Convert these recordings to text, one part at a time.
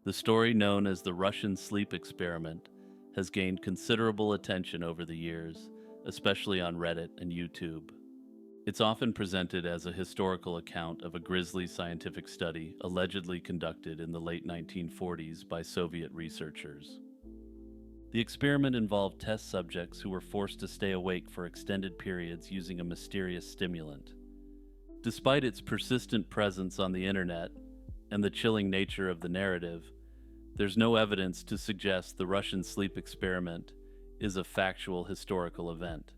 The story known as the Russian sleep experiment has gained considerable attention over the years, especially on Reddit and YouTube. It's often presented as a historical account of a grisly scientific study allegedly conducted in the late 1940s by Soviet researchers. The experiment involved test subjects who were forced to stay awake for extended periods using a mysterious stimulant. Despite its persistent presence on the internet and the chilling nature of the narrative, there's no evidence to suggest the Russian sleep experiment is a factual historical event.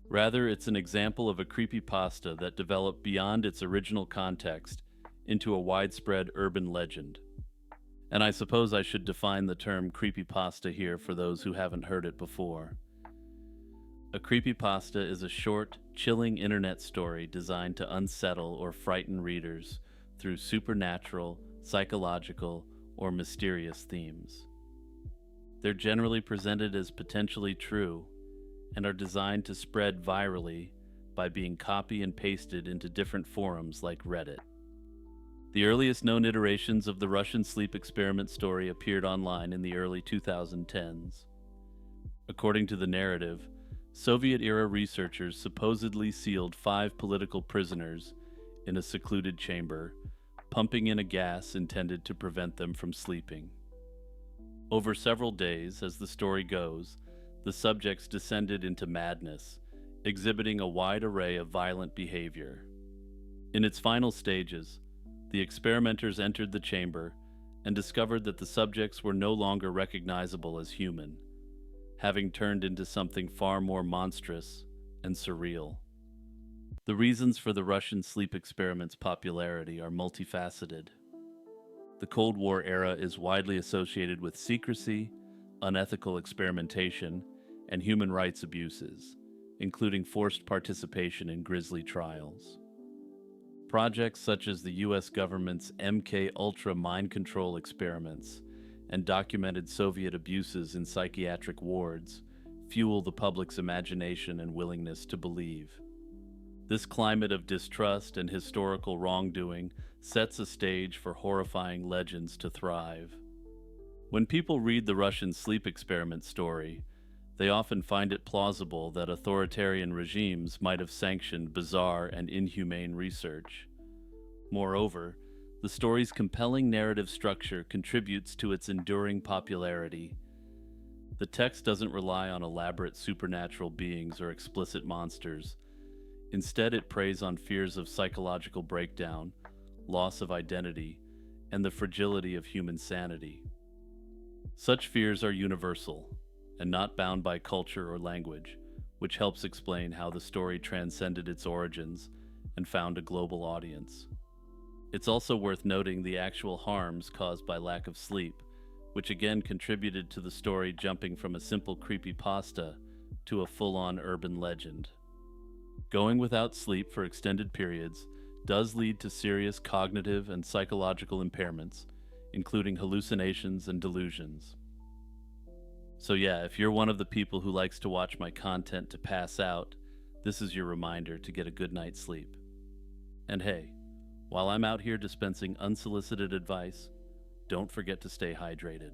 Rather, it's an example of a creepypasta that developed beyond its original context into a widespread urban legend. And I suppose I should define the term creepypasta here for those who haven't heard it before. A creepypasta is a short, chilling internet story designed to unsettle or frighten readers through supernatural, psychological, or mysterious themes. They're generally presented as potentially true and are designed to spread virally by being copy and pasted into different forums like Reddit. The earliest known iterations of the Russian sleep experiment story appeared online in the early 2010s. According to the narrative, Soviet-era researchers supposedly sealed 5 political prisoners in a secluded chamber, pumping in a gas intended to prevent them from sleeping. Over several days, as the story goes, the subjects descended into madness, exhibiting a wide array of violent behavior. In its final stages, the experimenters entered the chamber and discovered that the subjects were no longer recognizable as human, having turned into something far more monstrous and surreal. The reasons for the Russian sleep experiment's popularity are multifaceted. The Cold War era is widely associated with secrecy, unethical experimentation, and human rights abuses, including forced participation in grisly trials. Projects such as the US government's MK-Ultra mind control experiments and documented Soviet abuses in psychiatric wards fuel the public's imagination and willingness to believe. This climate of distrust and historical wrongdoing sets a stage for horrifying legends to thrive. When people read the Russian sleep experiment story, they often find it plausible that authoritarian regimes might have sanctioned bizarre and inhumane research. Moreover, the story's compelling narrative structure contributes to its enduring popularity. The text doesn't rely on elaborate supernatural beings or explicit monsters. Instead, it preys on fears of psychological breakdown, loss of identity, and the fragility of human sanity. Such fears are universal and not bound by culture or language, which helps explain how the story transcended its origins and found a global audience. It's also worth noting the actual harms caused by lack of sleep, which again contributed to the story jumping from a simple creepypasta to a full-on urban legend. Going without sleep for extended periods does lead to serious cognitive and psychological impairments, including hallucinations and delusions. So yeah, if you're one of the people who likes to watch my content to pass out, this is your reminder to get a good night's sleep. And hey, while I'm out here dispensing unsolicited advice, don't forget to stay hydrated.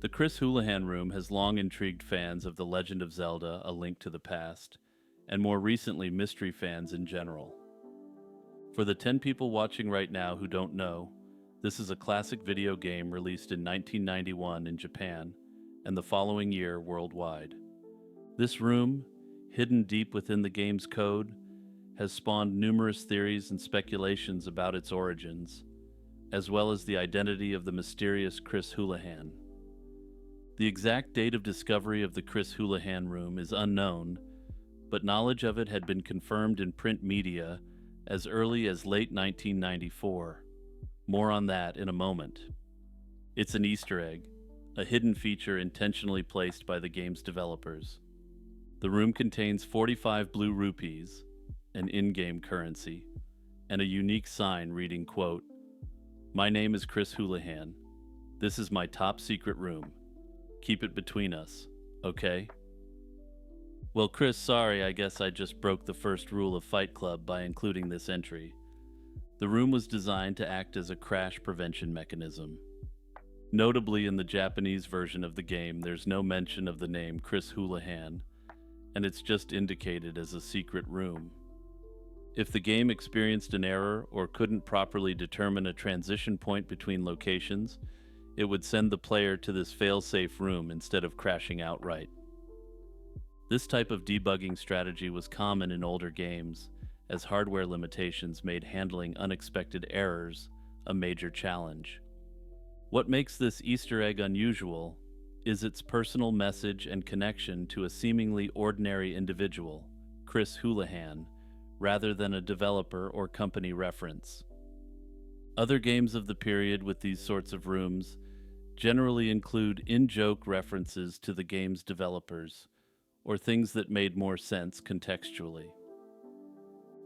The Chris Houlihan Room has long intrigued fans of The Legend of Zelda: A Link to the Past, and more recently mystery fans in general. For the 10 people watching right now who don't know, this is a classic video game released in 1991 in Japan and the following year worldwide. This room, hidden deep within the game's code, has spawned numerous theories and speculations about its origins, as well as the identity of the mysterious Chris Houlihan. The exact date of discovery of the Chris Houlihan Room is unknown, but knowledge of it had been confirmed in print media as early as late 1994. More on that in a moment. It's an Easter egg, a hidden feature intentionally placed by the game's developers. The room contains 45 blue rupees, an in-game currency, and a unique sign reading, quote, "My name is Chris Houlihan. This is my top secret room. Keep it between us, okay?" Well, Chris, sorry, I guess I just broke the first rule of Fight Club by including this entry. The room was designed to act as a crash prevention mechanism. Notably, in the Japanese version of the game, there's no mention of the name Chris Houlihan, and it's just indicated as a secret room. If the game experienced an error or couldn't properly determine a transition point between locations, it would send the player to this fail-safe room instead of crashing outright. This type of debugging strategy was common in older games, as hardware limitations made handling unexpected errors a major challenge. What makes this Easter egg unusual is its personal message and connection to a seemingly ordinary individual, Chris Houlihan, rather than a developer or company reference. Other games of the period with these sorts of rooms generally include in-joke references to the game's developers, or things that made more sense contextually.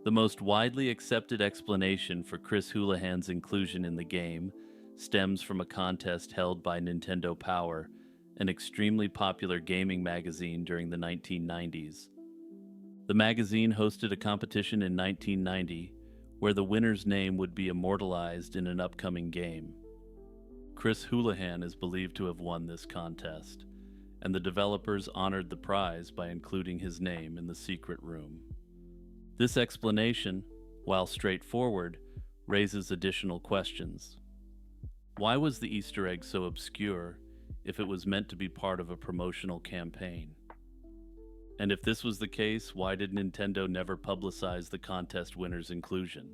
The most widely accepted explanation for Chris Houlihan's inclusion in the game stems from a contest held by Nintendo Power, an extremely popular gaming magazine during the 1990s. The magazine hosted a competition in 1990 where the winner's name would be immortalized in an upcoming game. Chris Houlihan is believed to have won this contest, and the developers honored the prize by including his name in the secret room. This explanation, while straightforward, raises additional questions. Why was the Easter egg so obscure if it was meant to be part of a promotional campaign? And if this was the case, why did Nintendo never publicize the contest winner's inclusion?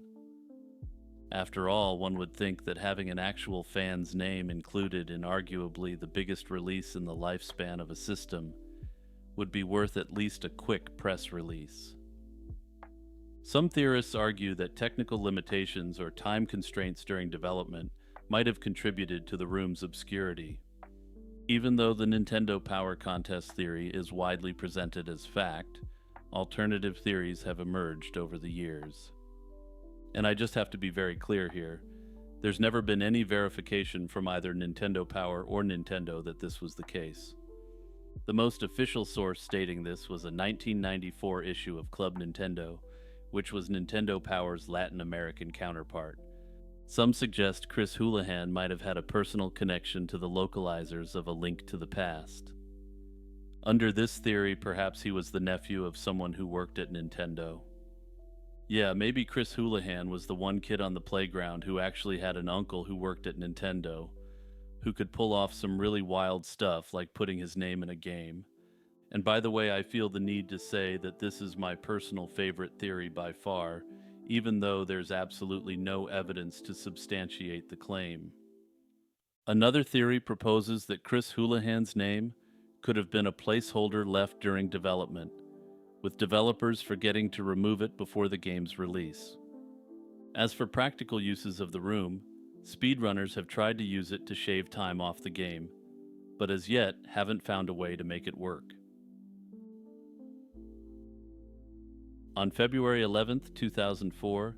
After all, one would think that having an actual fan's name included in arguably the biggest release in the lifespan of a system would be worth at least a quick press release. Some theorists argue that technical limitations or time constraints during development might have contributed to the room's obscurity. Even though the Nintendo Power Contest theory is widely presented as fact, alternative theories have emerged over the years. And I just have to be very clear here, there's never been any verification from either Nintendo Power or Nintendo that this was the case. The most official source stating this was a 1994 issue of Club Nintendo, which was Nintendo Power's Latin American counterpart. Some suggest Chris Houlihan might have had a personal connection to the localizers of A Link to the Past. Under this theory, perhaps he was the nephew of someone who worked at Nintendo. Yeah, maybe Chris Houlihan was the one kid on the playground who actually had an uncle who worked at Nintendo, who could pull off some really wild stuff like putting his name in a game. And by the way, I feel the need to say that this is my personal favorite theory by far, even though there's absolutely no evidence to substantiate the claim. Another theory proposes that Chris Houlihan's name could have been a placeholder left during development, with developers forgetting to remove it before the game's release. As for practical uses of the room, speedrunners have tried to use it to shave time off the game, but as yet haven't found a way to make it work. On February 11, 2004,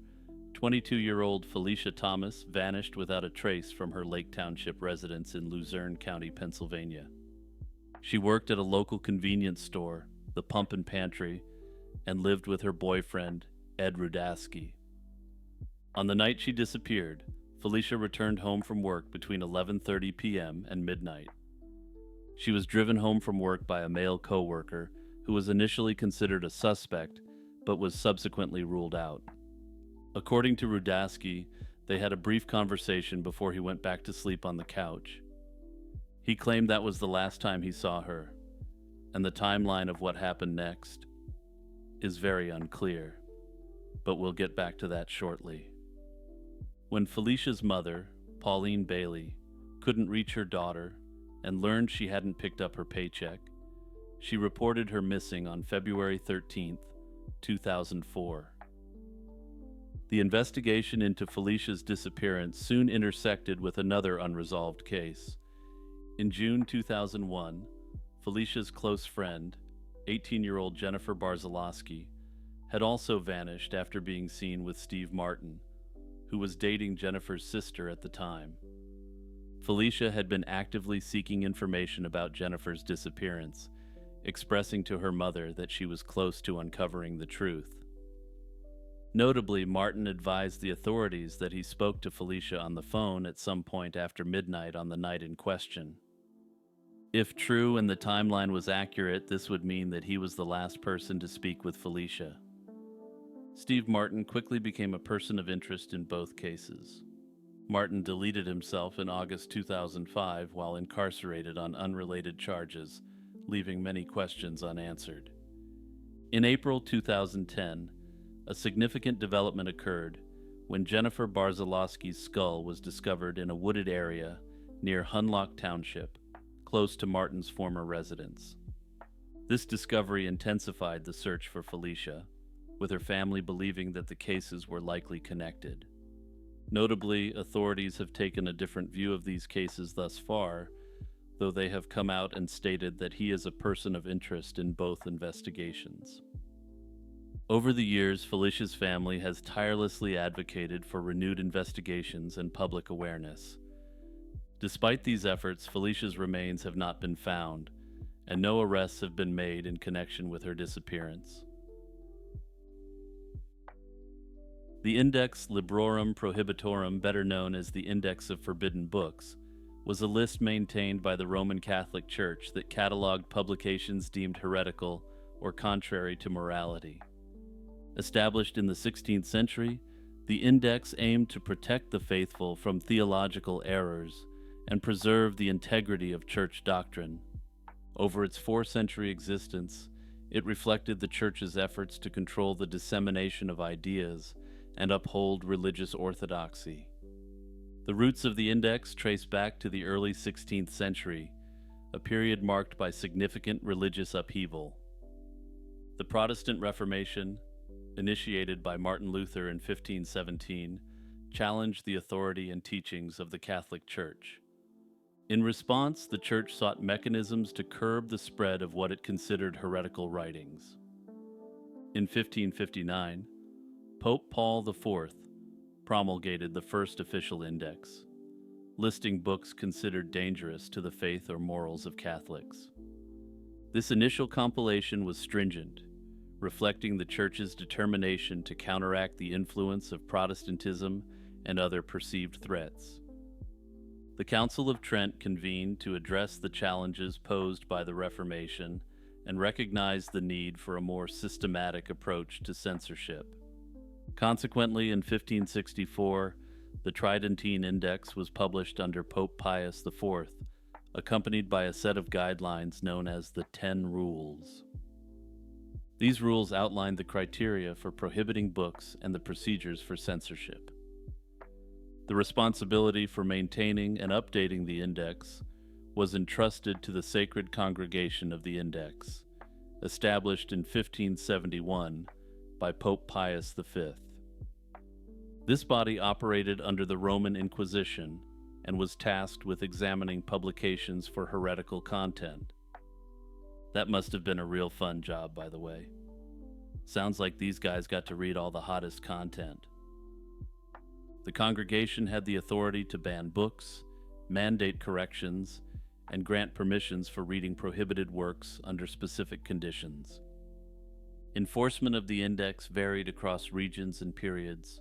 22-year-old Felicia Thomas vanished without a trace from her Lake Township residence in Luzerne County, Pennsylvania. She worked at a local convenience store, the Pump and Pantry, and lived with her boyfriend, Ed Rudaski. On the night she disappeared, Felicia returned home from work between 11:30 p.m. and midnight. She was driven home from work by a male co-worker who was initially considered a suspect but was subsequently ruled out. According to Rudaski, they had a brief conversation before he went back to sleep on the couch. He claimed that was the last time he saw her, and the timeline of what happened next is very unclear, but we'll get back to that shortly. When Felicia's mother, Pauline Bailey, couldn't reach her daughter and learned she hadn't picked up her paycheck, she reported her missing on February 13th, 2004. The investigation into Felicia's disappearance soon intersected with another unresolved case. In June 2001, Felicia's close friend, 18-year-old Jennifer Barzalowski, had also vanished after being seen with Steve Martin, who was dating Jennifer's sister at the time. Felicia had been actively seeking information about Jennifer's disappearance, expressing to her mother that she was close to uncovering the truth. Notably, Martin advised the authorities that he spoke to Felicia on the phone at some point after midnight on the night in question. If true and the timeline was accurate, this would mean that he was the last person to speak with Felicia. Steve Martin quickly became a person of interest in both cases. Martin deleted himself in August 2005 while incarcerated on unrelated charges, leaving many questions unanswered. In April 2010, a significant development occurred when Jennifer Barzalowski's skull was discovered in a wooded area near Hunlock Township, close to Martin's former residence. This discovery intensified the search for Felicia, with her family believing that the cases were likely connected. Notably, authorities have taken a different view of these cases thus far, though they have come out and stated that he is a person of interest in both investigations. Over the years, Felicia's family has tirelessly advocated for renewed investigations and public awareness. Despite these efforts, Felicia's remains have not been found, and no arrests have been made in connection with her disappearance. The Index Librorum Prohibitorum, better known as the Index of Forbidden Books, was a list maintained by the Roman Catholic Church that cataloged publications deemed heretical or contrary to morality. Established in the 16th century, the index aimed to protect the faithful from theological errors and preserve the integrity of church doctrine. Over its 4-century existence, it reflected the Church's efforts to control the dissemination of ideas and uphold religious orthodoxy. The roots of the index trace back to the early 16th century, a period marked by significant religious upheaval. The Protestant Reformation, initiated by Martin Luther in 1517, challenged the authority and teachings of the Catholic Church. In response, the Church sought mechanisms to curb the spread of what it considered heretical writings. In 1559, Pope Paul IV promulgated the first official index, listing books considered dangerous to the faith or morals of Catholics. This initial compilation was stringent, reflecting the Church's determination to counteract the influence of Protestantism and other perceived threats. The Council of Trent convened to address the challenges posed by the Reformation and recognized the need for a more systematic approach to censorship. Consequently, in 1564, the Tridentine Index was published under Pope Pius IV, accompanied by a set of guidelines known as the 10 Rules. These rules outlined the criteria for prohibiting books and the procedures for censorship. The responsibility for maintaining and updating the index was entrusted to the Sacred Congregation of the Index, established in 1571 by Pope Pius V. This body operated under the Roman Inquisition and was tasked with examining publications for heretical content. That must have been a real fun job, by the way. Sounds like these guys got to read all the hottest content. The congregation had the authority to ban books, mandate corrections, and grant permissions for reading prohibited works under specific conditions. Enforcement of the index varied across regions and periods.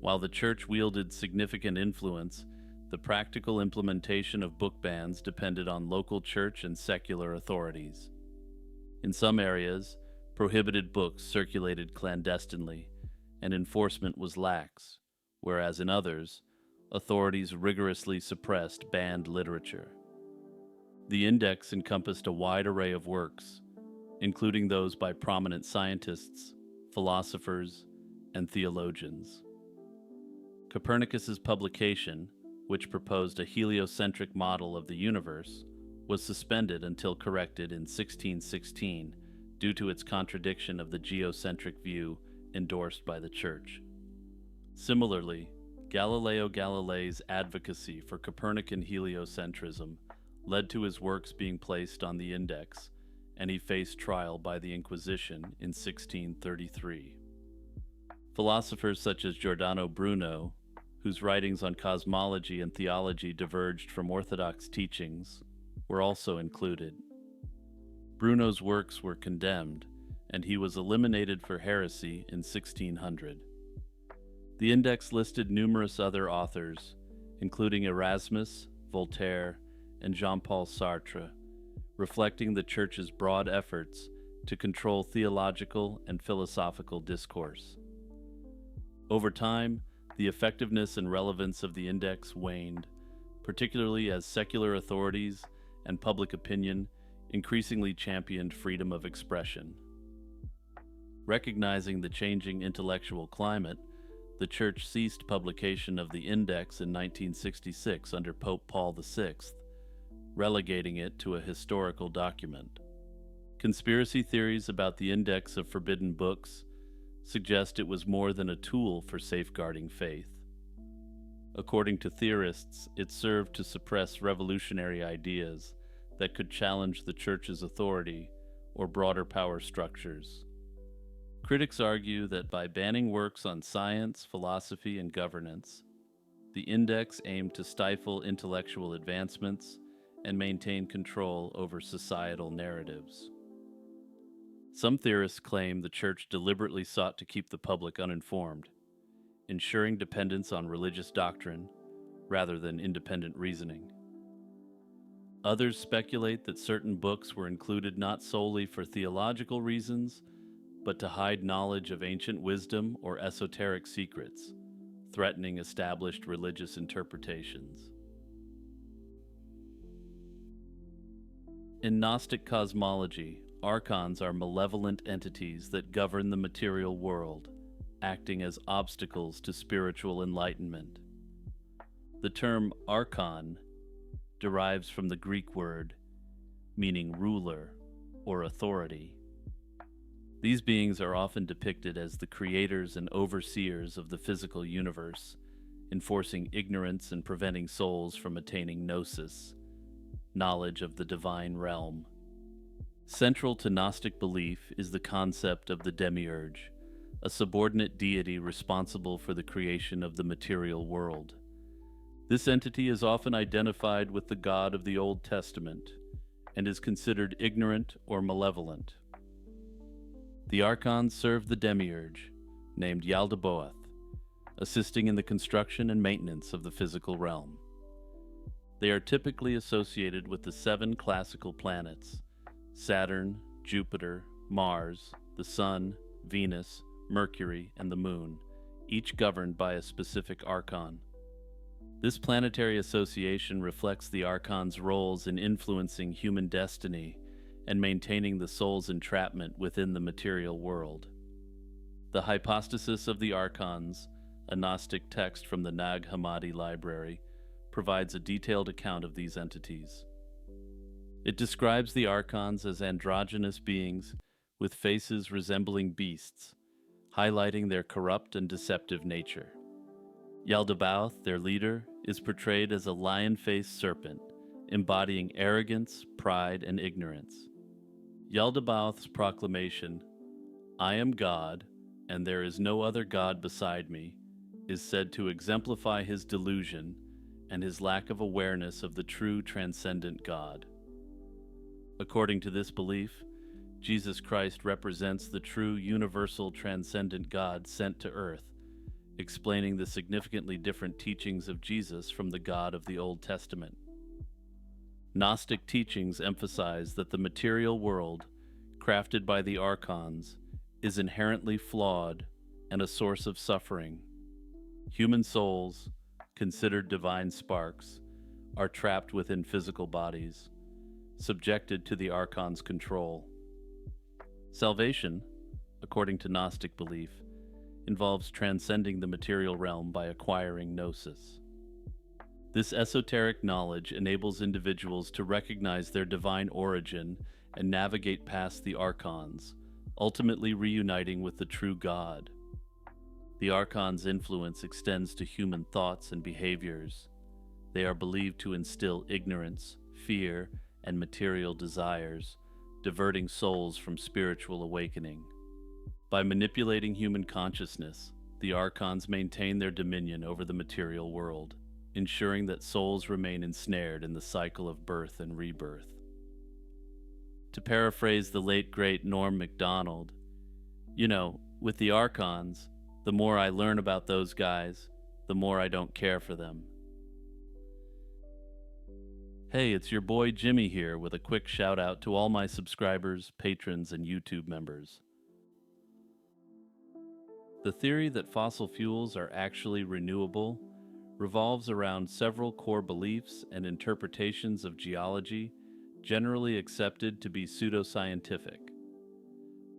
While the Church wielded significant influence, the practical implementation of book bans depended on local church and secular authorities. In some areas, prohibited books circulated clandestinely, and enforcement was lax, whereas in others, authorities rigorously suppressed banned literature. The index encompassed a wide array of works, including those by prominent scientists, philosophers, and theologians. Copernicus's publication, which proposed a heliocentric model of the universe, was suspended until corrected in 1616 due to its contradiction of the geocentric view endorsed by the Church. Similarly, Galileo Galilei's advocacy for Copernican heliocentrism led to his works being placed on the index, and he faced trial by the Inquisition in 1633. Philosophers such as Giordano Bruno, whose writings on cosmology and theology diverged from orthodox teachings, were also included. Bruno's works were condemned, and he was eliminated for heresy in 1600. The index listed numerous other authors, including Erasmus, Voltaire, and Jean-Paul Sartre, reflecting the Church's broad efforts to control theological and philosophical discourse. Over time, the effectiveness and relevance of the index waned, particularly as secular authorities and public opinion increasingly championed freedom of expression. Recognizing the changing intellectual climate, the Church ceased publication of the index in 1966 under Pope Paul VI, relegating it to a historical document. Conspiracy theories about the index of forbidden books suggest it was more than a tool for safeguarding faith. According to theorists, it served to suppress revolutionary ideas that could challenge the Church's authority or broader power structures. Critics argue that by banning works on science, philosophy, and governance, the index aimed to stifle intellectual advancements and maintain control over societal narratives. Some theorists claim the Church deliberately sought to keep the public uninformed, ensuring dependence on religious doctrine rather than independent reasoning. Others speculate that certain books were included not solely for theological reasons, but to hide knowledge of ancient wisdom or esoteric secrets, threatening established religious interpretations. In Gnostic cosmology, archons are malevolent entities that govern the material world, acting as obstacles to spiritual enlightenment. The term archon derives from the Greek word meaning ruler or authority. These beings are often depicted as the creators and overseers of the physical universe, enforcing ignorance and preventing souls from attaining gnosis, knowledge of the divine realm. Central to Gnostic belief is the concept of the demiurge, a subordinate deity responsible for the creation of the material world. This entity is often identified with the God of the Old Testament and is considered ignorant or malevolent. The archons serve the demiurge, named Yaldabaoth, assisting in the construction and maintenance of the physical realm. They are typically associated with the 7 classical planets: Saturn, Jupiter, Mars, the Sun, Venus, Mercury, and the Moon, each governed by a specific archon. This planetary association reflects the archon's roles in influencing human destiny and maintaining the soul's entrapment within the material world. The Hypostasis of the Archons, a Gnostic text from the Nag Hammadi library, provides a detailed account of these entities. It describes the archons as androgynous beings with faces resembling beasts, highlighting their corrupt and deceptive nature. Yaldabaoth, their leader, is portrayed as a lion-faced serpent, embodying arrogance, pride, and ignorance. Yaldabaoth's proclamation, "I am God, and there is no other God beside me," is said to exemplify his delusion and his lack of awareness of the true transcendent God. According to this belief, Jesus Christ represents the true universal transcendent God sent to earth, explaining the significantly different teachings of Jesus from the God of the Old Testament. Gnostic teachings emphasize that the material world, crafted by the archons, is inherently flawed and a source of suffering. Human souls, considered divine sparks, are trapped within physical bodies, subjected to the archon's control. Salvation, according to Gnostic belief, involves transcending the material realm by acquiring gnosis. This esoteric knowledge enables individuals to recognize their divine origin and navigate past the archons, ultimately reuniting with the true God. The archons' influence extends to human thoughts and behaviors. They are believed to instill ignorance, fear, and material desires, diverting souls from spiritual awakening. By manipulating human consciousness, the archons maintain their dominion over the material world, ensuring that souls remain ensnared in the cycle of birth and rebirth. To paraphrase the late great Norm Macdonald, With the Archons, the more I learn about those guys, the more I don't care for them. Hey, it's your boy Jimmy here with a quick shout out to all my subscribers, patrons, and YouTube members. The theory that fossil fuels are actually renewable revolves around several core beliefs and interpretations of geology generally accepted to be pseudoscientific.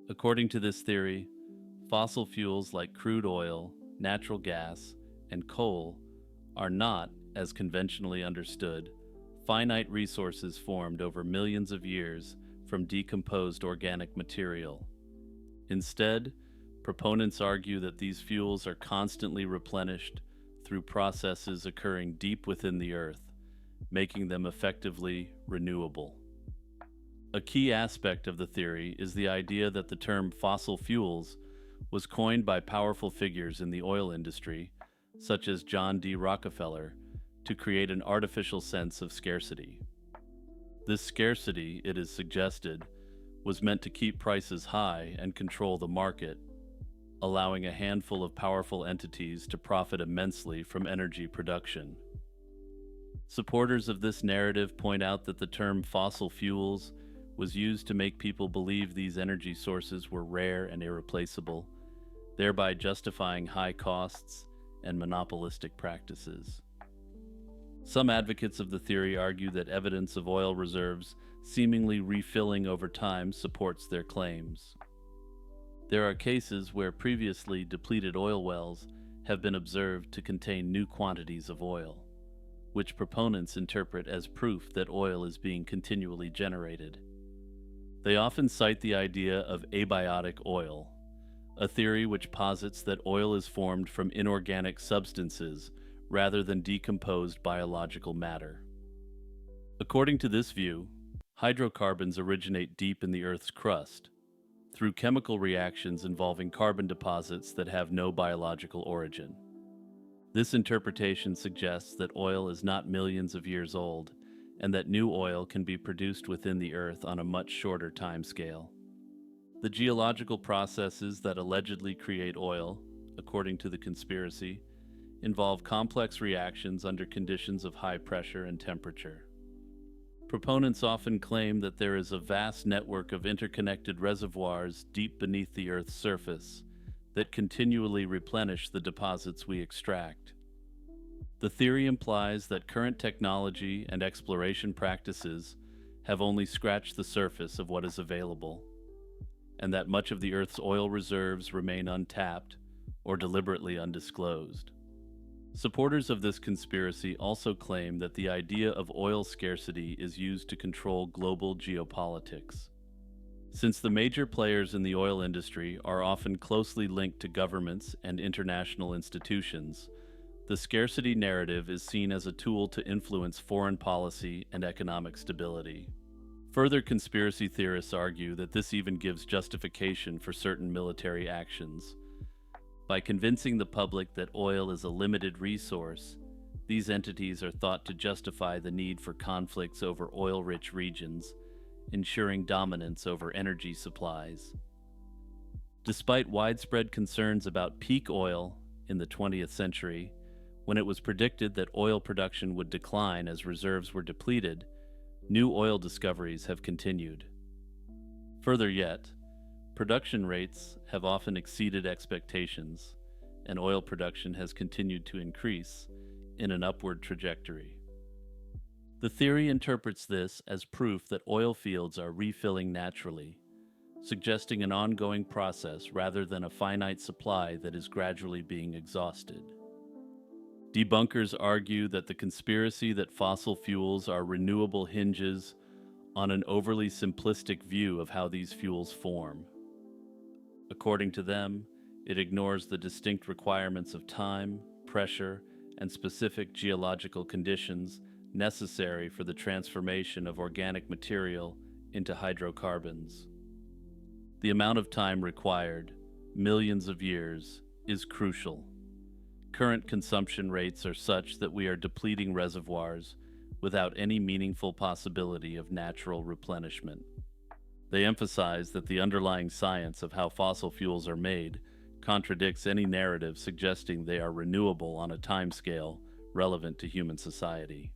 According to this theory, fossil fuels like crude oil, natural gas, and coal are not, as conventionally understood, finite resources formed over millions of years from decomposed organic material. Instead, proponents argue that these fuels are constantly replenished through processes occurring deep within the Earth, making them effectively renewable. A key aspect of the theory is the idea that the term fossil fuels was coined by powerful figures in the oil industry, such as John D. Rockefeller, to create an artificial sense of scarcity. This scarcity, it is suggested, was meant to keep prices high and control the market, allowing a handful of powerful entities to profit immensely from energy production. Supporters of this narrative point out that the term fossil fuels was used to make people believe these energy sources were rare and irreplaceable, thereby justifying high costs and monopolistic practices. Some advocates of the theory argue that evidence of oil reserves seemingly refilling over time supports their claims. There are cases where previously depleted oil wells have been observed to contain new quantities of oil, which proponents interpret as proof that oil is being continually generated. They often cite the idea of abiotic oil, a theory which posits that oil is formed from inorganic substances rather than decomposed biological matter. According to this view, hydrocarbons originate deep in the Earth's crust, through chemical reactions involving carbon deposits that have no biological origin. This interpretation suggests that oil is not millions of years old, and that new oil can be produced within the Earth on a much shorter timescale. The geological processes that allegedly create oil, according to the conspiracy, involve complex reactions under conditions of high pressure and temperature. Proponents often claim that there is a vast network of interconnected reservoirs deep beneath the Earth's surface that continually replenish the deposits we extract. The theory implies that current technology and exploration practices have only scratched the surface of what is available, and that much of the Earth's oil reserves remain untapped or deliberately undisclosed. Supporters of this conspiracy also claim that the idea of oil scarcity is used to control global geopolitics. Since the major players in the oil industry are often closely linked to governments and international institutions, the scarcity narrative is seen as a tool to influence foreign policy and economic stability. Further conspiracy theorists argue that this even gives justification for certain military actions. By convincing the public that oil is a limited resource, these entities are thought to justify the need for conflicts over oil-rich regions, ensuring dominance over energy supplies. Despite widespread concerns about peak oil in the 20th century, when it was predicted that oil production would decline as reserves were depleted, new oil discoveries have continued. Further yet, production rates have often exceeded expectations, and oil production has continued to increase in an upward trajectory. The theory interprets this as proof that oil fields are refilling naturally, suggesting an ongoing process rather than a finite supply that is gradually being exhausted. Debunkers argue that the conspiracy that fossil fuels are renewable hinges on an overly simplistic view of how these fuels form. According to them, it ignores the distinct requirements of time, pressure, and specific geological conditions necessary for the transformation of organic material into hydrocarbons. The amount of time required, millions of years, is crucial. Current consumption rates are such that we are depleting reservoirs without any meaningful possibility of natural replenishment. They emphasize that the underlying science of how fossil fuels are made contradicts any narrative suggesting they are renewable on a timescale relevant to human society.